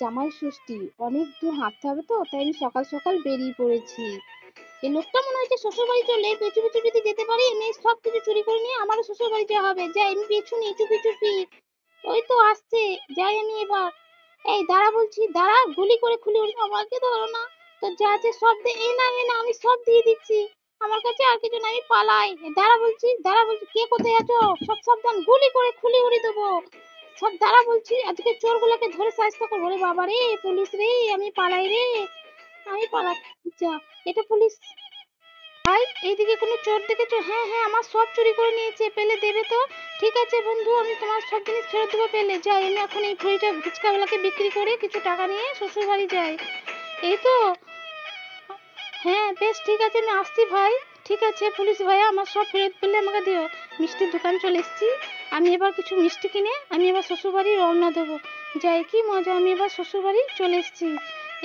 জামাই ষষ্ঠী, অনেক দূর হাঁটতে হবে তো, তাই আমি সকাল সকাল বেরিয়ে পড়েছি। এই লোকটা মনে হচ্ছে শ্বশুর বাড়ি চলে, পেছু পেছু যদি যেতে পারি এমনি সব কিছু চুরি করে নিয়ে আমারও শ্বশুর বাড়ি যাওয়া হবে। যাই আমি পেছু নিই, চুপি চুপি। ওই তো আসছে, যাই আমি এবার। এই দাঁড়া বলছি, দাঁড়া, গুলি করে খুলে উড়ি, আমাকে ধরো না। তো যা আছে সব দে, এই না এই না, আমি সব দিয়ে দিচ্ছি। আমার কাছে আর কিছু না, আমি পালাই। দাঁড়া বলছি, দাঁড়া বলছি, কে কোথায় আছো? সব সাবধান, গুলি করে খুলে উড়ি দেবো। সব দাঁড়া বলছি, আজকে চোরগুলোকে ধরে শায়েস্তা করবো। রে বাবা রে, পুলিশ রে, আমি পালাই রে, আমি পালাই। যা, এটা পুলিশ। ভাই, এইদিকে কোনো চোর দেখেছো? হ্যাঁ হ্যাঁ, আমার সব চুরি করে নিয়েছে, পেলে দেবে তো? ঠিক আছে বন্ধু, আমি তোমার সব জিনিস ফেরত দেবো পেলে। যাই, আমি এখন এই ভুঁড়িটা ফুচকাওয়ালাকে বিক্রি করে কিছু টাকা নিয়ে শ্বশুর বাড়ি যাই। এই তো। হ্যাঁ বেশ, ঠিক আছে, আমি আসছি ভাই। ঠিক আছে পুলিশ ভাইয়া, আমার সব ফেরত পেলে আমাকে দিও। মিষ্টির দোকান চলে এসেছি। আমি এবার কিছু মিষ্টি কিনে আমি এবার শ্বশুর বাড়ি রওনা দেবো। যাই, কি মজা, আমি এবার শ্বশুর বাড়ি চলে এসেছি।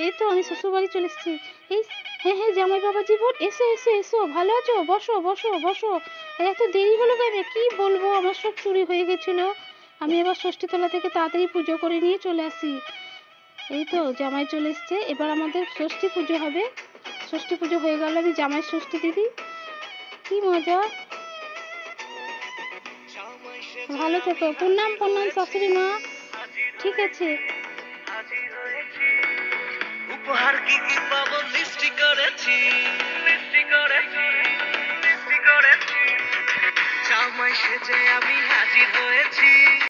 এই তো আমি শ্বশুর বাড়ি চলে এসেছি। এই, হ্যাঁ হ্যাঁ, জামাই বাবা জীবন, এসো এসো এসো, ভালো আছো? বসো বসো বসো। এত দেরি হলো কেন? কি বলবো, আমার সব চুরি হয়ে গেছিল। আমি এবার ষষ্ঠীতলা থেকে তাড়াতাড়ি পুজো করে নিয়ে চলে আসি। এই তো জামাই চলে এসছে, এবার আমাদের ষষ্ঠী পুজো হবে। ষষ্ঠী পুজো হয়ে গেল, আমি জামাই ষষ্ঠী দিদি, কি মজা। ভালো থেকো, প্রণাম প্রণাম শাশুড়ি মা। ঠিক আছে। উপহার কি কি পাবো, মিষ্টি করেছি, মিষ্টি করেছি, মিষ্টি করেছি। জামাই সেজে আমি হাজির হয়েছি।